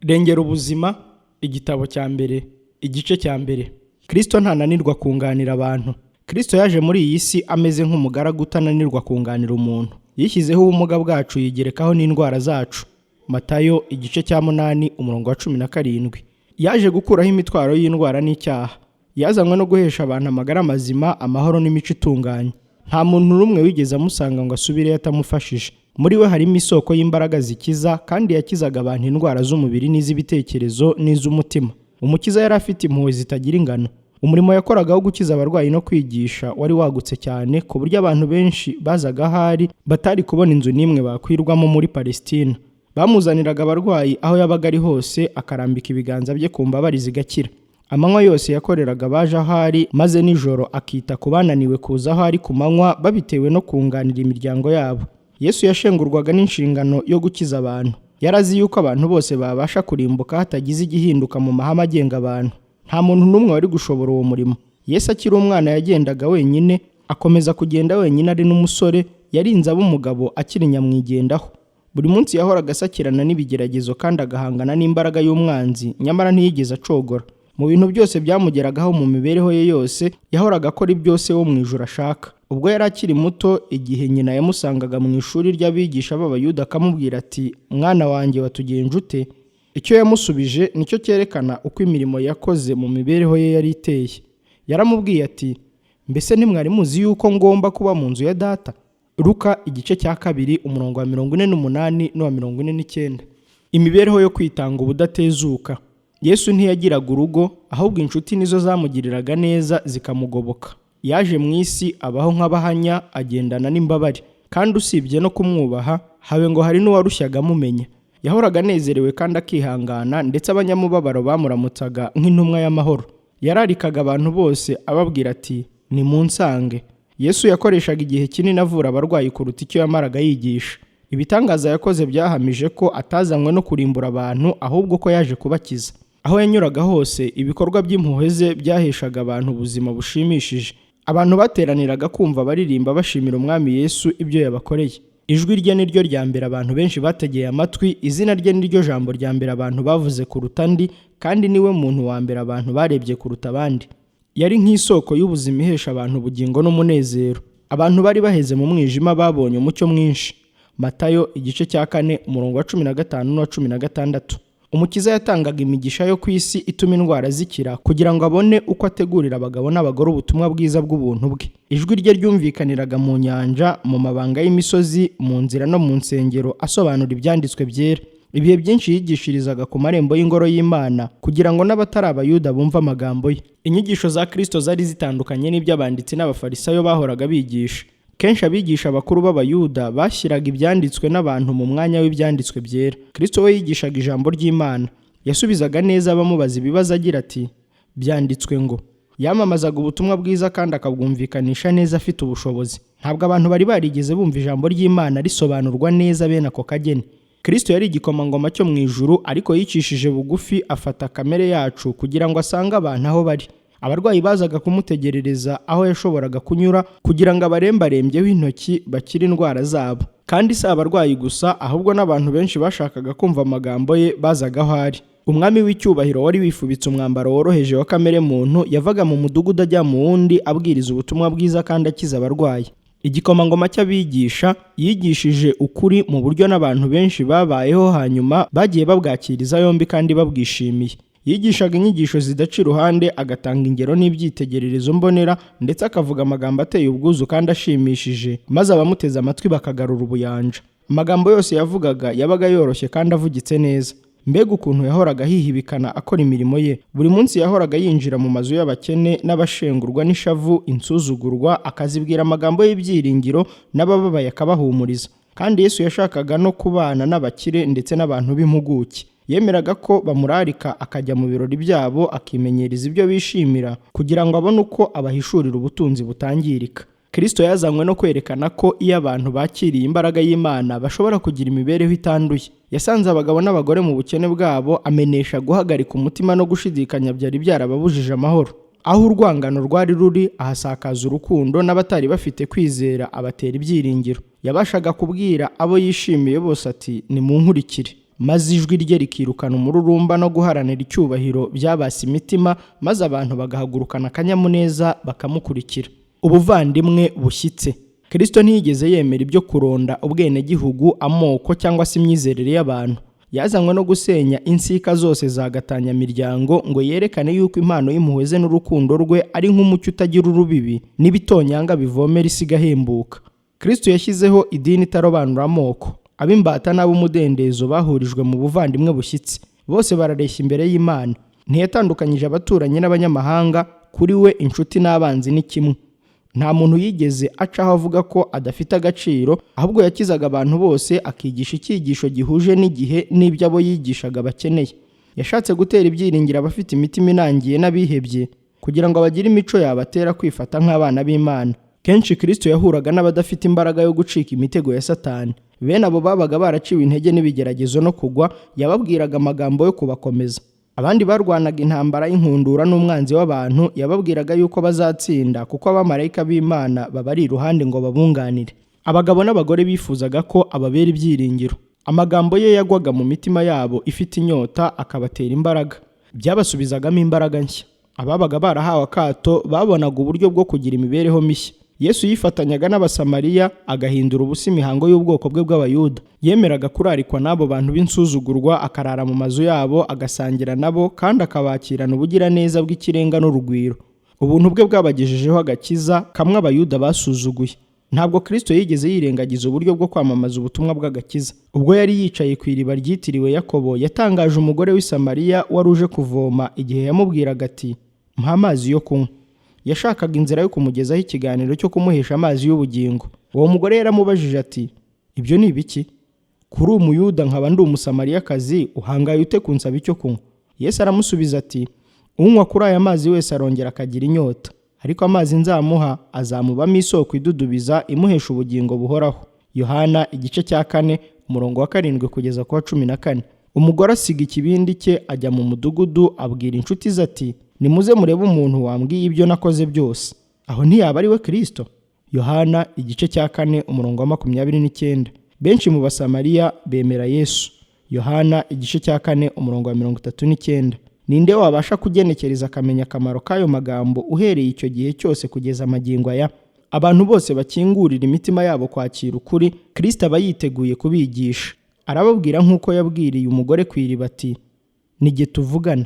Rengera ubuzima, igitabo cya mbere, igice cya mbere. Kristo ntananirwa kunganira abantu. Kristo yaje muri iyi si ameze nk'umugaragu utananirwa kunganira umuntu. Yishyizeho ubumuga bwacu yigerekaho n'indwara zacu. Matayo igice cya 8 umurongo wa 17. Yaje gukuraho imitwaro y'indwara n'icyaha. Yazanywe no guhesha abantu amagara mazima, amahoro n'imico itunganye. Nta muntu n'umwe wigeze amusanga ngo asubire yatamufashije. Muri we harimo isoko y'imbaraga zikiza, kandi yakizaga abantu indwara z'umubiri n'iz'ibitekerezo n'iz'umutima. Umukiza yari afite impuhwe zitagira ingano. Umurimo yakoraga wo gukiza abarwayi no kwigisha wari wagutse cyane, ku buryo abantu benshi bazaga ahari batari kubona inzu n'imwe bakwirwamo muri Palestina. Bamuzaniraga abarwayi aho yabaga ari hose, akarambika ibiganza bye ku mbabari zigakira. Amanywa yose yakoreraga baje ahari, maze nijoro akita ku bananiwe kuza aho ari ku manywa, babitewe no kunganira imiryango yabo. Yesu yashengurwaga n'inshingano yo gukiza abantu. Yarazi yuko abantu bose babasha kurimbuka hatagize igihinduka mu mahame agenga abantu. Nta muntu n'umwe wari gushobora uwo murimo. Yesu akiri umwana yagendaga wenyine, akomeza kugenda wenyine ari n'umusore, yarinze ab'umugabo akiri nyamwigendaho. Buri munsi yahoraga asakirana n'ibigeragezo kandi agahangana n'imbaraga y'umwanzi, nyamara ntiyigeze acogora. Mu bintu byose byamugeragaho mu mibereho ye yose, yahoraga akora ibyose wo mu ijuru ashaka. Ubwo yari akiri muto, igihe nyina yamusangaga mu ishuri ry'abigisha b'Abayuda akamubwira ati, "Mwana wanjye watugenje ute?" Icyo yamusubije nicyo cyerekana uko imirimo yakoze mu mibereho ye yari iteye. Yaramubwiye ati, "Mbese ntimwari muzi yuko ngomba kuba mu nzu ya data?" Luka igice cya 2 umurongo wa 48 n'uwa 49. Imibereho yo kwitanga ubudatezuka. Yesu ntiyagiraga urugo, ahubwo inshuti nizo zamugiriraga neza zikamugoboka. Yaje mu isi abaho nk'abahanya, agendana n'imbabare, kandi usibye no kumwubaha, habe ngo hari n'uwarushyaga amumenya. Yahoraga anezerewe kandi akihangana, ndetse abanyamubabaro bamuramutsaga nk'intumwa y'amahoro. Yararikaga abantu bose ababwira ati, "Nimunsange." Yesu yakoreshaga igihe kinini avura abarwayi kuruta icyo yamaraga yigisha. Ibitangaza yakoze byahamije ko atazanywe no kurimbura abantu, ahubwo ko yaje kubakiza. Aho yanyuraga hose, ibikorwa by'impuhwe ze byaheshaga abantu ubuzima bushimishije. Abantu bateraniraga kumva baririmba bashimira Umwami Yesu ibyo yabakoreye. Ijwi rye ni ryo rya mbere abantu benshi bategeye amatwi, izina rye ni ryo jambo rya mbere abantu bavuze kuruta andi, kandi niwe muntu wa mbere abantu barebye kuruta abandi. Yari nk'isoko y'ubuzima ihesha abantu ubugingo n'umunezero. Abantu bari baheze mu mwijima babonye umucyo mwinshi. Matayo igice cya 4 umurongo wa 15 n'uwa 16. Umukiza yatangaga imigisha yo ku isi ituma indwara zikira, kugira ngo abone uko ategurira abagabo n'abagore ubutumwa bwiza bw'ubuntu bwe. Ijwi rye ryumvikaniraga mu nyanja, mu mabanga y'imisozi, mu nzira no mu nsengero, asobanura ibyanditswe byera. Ibihe byinshi yigishirizaga ku marembo y'ingoro y'Imana, kugira ngo n'abatari Abayuda bumve amagambo ye. Inyigisho za Kristo zari zitandukanye n'iby'abanditsi n'abafarisayo bahoraga bigisha. Kenshi abigisha bakuru b'Abayuda bashyiraga ibyanditswe n'abantu mu mwanya w'ibyanditswe byera. Kristo we yigishaga ijambo ry'Imana. Yasubizaga neza abamubaza ibibazo agira ati, "Byanditswe ngo." Yamamazaga ubutumwa bwiza kandi akabwumvikanisha neza afite ubushobozi. Ntabwo abantu bari barigeze bumva ijambo ry'Imana risobanurwa neza bene ako kageni. Kristo yari igikomangoma cyo mu ijuru, ariko yicishije bugufi afata kamere yacu kugira ngo asange abantu aho bari. Abarwayi bazaga kumutegerereza aho yashoboraga kunyura, kugira ngo abarembarembyeho intoki bakire indwara zabo. Kandi si abarwayi gusa, ahubwo n'abantu benshi bashakaga kumva amagambo ye bazaga aho ari. Umwami w'icyubahiro wari wifubitse umwambaro woroheje wa kamere muntu, yavaga mu mudugudu ajya mu wundi abwiriza ubutumwa bwiza kandi akiza abarwayi. Igikomangoma cy'abigisha yigishije ukuri mu buryo n'abantu benshi babayeho hanyuma bagiye babwakiriza yombi kandi babwishimiye. Yigishaga inyigisho zidaca iruhande, agatanga ingero n'ibyitegererezo mbonera, ndetse akavuga amagambo ateye ubwuzu kandi ashimishije, maze abamuteze amatwi bakagarura ubuyanja. Amagambo yose yavugaga yabaga yoroshye kandi avugitse neza. Mbega ukuntu yahoraga hihibikana akora imirimo ye. Buri munsi yahoraga yinjira mu mazu y'abakene n'abashengurwa n'ishavu, insuzugurwa, akazibwira amagambo y'ibyiringiro, n'abababaye akabahumuriza. Kandi Yesu yashakaga no kubana n'abakire ndetse n'abantu b'impuguke. Yemeraga ko bamurarika akajya mu birori byabo, akimenyereza ibyo bishimira, kugira ngo abone uko abahishurira ubutunzi butangirika. Kristo yazanywe no kwerekana ko iyo abantu bakiriye imbaraga y'Imana bashobora kugira imibereho itanduye. Yasanze abagabo n'abagore mu bukene bwabo, amenesha guhagarika umutima no gushidikanya byari byarababujije amahoro. Aho urwangano rwari ruri, ahasakaza urukundo, n'abatari bafite kwizera abatera ibyiringiro. Yabashaga kubwira abo yishimiye bose ati, "Nimunkurikire." maze ijwi rye rikirukana umururumba no guharanira icyubahiro byabase imitima, maze abantu bagahagurukana akanyamuneza bakamukurikira. Ubuvandimwe bushyitse. Kristo ntiyigeze yemera ibyo kuronda ubwenegihugu, amoko cyangwa se imyizerere y'abantu. Yazanywe no gusenya insika zose zagatanyamiryango ngo yerekane yuko impano y'impuhwe ze n'urukundo rwe ari nk'umucyo utagira urubibi n'ibitonyanga bivomera isi igahembuka. Kristo yashyizeho idini itarobanura amoko. Ab'imbata n'ab'umudendezo bahurijwe mu buvandimwe bushyitse. Bose barareshya imbere y'Imana. Ntiyatandukanyije abaturanyi n'abanyamahanga. Kuri we inshuti n'abanzi ni kimwe. Nta muntu yigeze acaho avuga ko adafite agaciro, ahubwo yakizaga abantu bose, akigisha icyigisho gihuje n'igihe n'ibyo abo yigishaga bakeneye. Yashatse gutera ibyiringiro abafite imitima inangiye n'abihebye, kugira ngo bagire imico yabatera kwifata nk'abana b'Imana. Kenshi Kristo yahuraga n'abadafite imbaraga yo gucika imitego ya Satani. Bene abo babaga baraciwe intege n'ibigeragezo no kugwa, yababwiraga amagambo yo kubakomeza. Abandi barwanaga intambara y'inkundura n'umwanzi w'abantu, yababwiraga yuko bazatsinda kuko abamarayika b'Imana babari iruhande ngo babunganire. Abagabo n'abagore bifuzaga ko ababera ibyiringiro. Amagambo ye yagwaga mu mitima yabo ifite inyota, akabatera imbaraga. Byabasubizagamo imbaraga nshya. Ababaga barahawe akato babonaga uburyo bwo kugira imibereho mishya. Yesu yifatanyaga n'Abasamariya, agahindura ubusa imihango y'ubwoko bwe bw'Abayuda. Yemeraga kurarikwa n'abo bantu b'insuzugurwa, akarara mu mazu yabo, agasangira nabo, kandi akabakirana ubugiraneza bw'ikirenga n'urugwiro. Ubuntu bwe bwabagejejeho agakiza kamwe Abayuda basuzuguye. Ntabwo Kristo yigeze yirengagiza uburyo bwo kwamamaza ubutumwa bw'agakiza. Ubwo yari yicaye ku iriba ryitiriwe Yakobo, yatangaje umugore w'i Samariya wari uje kuvoma igihe yamubwiraga ati, "Mpa amazi yo kunywa." Yashakaga inzira yo kumugezaho ikiganiro cyo kumuhesha amazi y'ubugingo. Uwo mugore yaramubajije ati, "Ibyo ni ibiki? Kuri Umuyuda nkaba ndi Umusamariyakazi, uhangaye ute kunsaba icyo kunywa?" Yesu aramusubiza ati, "Unywa kuri aya mazi wese arongera akagira inyota, ariko amazi nzamuha azamubamo isoko idudubiza imuhesha ubugingo buhoraho." Yohana igice cya 4 umurongo wa 7 kugeza ku wa 14. Umugore asiga ikibindi cye ajya mu mudugudu, abwira inshuti ze ati, "Nimuze murebe umuntu wambwiye ibyo nakoze byose. Aho ntiyaba ari we Kristo?" Yohana igice cya 4 umurongo wa 29. Benshi mu Basamariya bemera Yesu. Yohana igice cya 4 umurongo wa 39. Ninde wabasha kugenekereza akamenya akamaro k'ayo magambo uhereye icyo gihe cyose kugeza amagingo aya? Abantu bose bakingurira imitima yabo kwakira ukuri, Kristo aba yiteguye kubigisha. Arababwira nk'uko yabwiriye umugore ku iriba ati, "Ni jye tuvugana."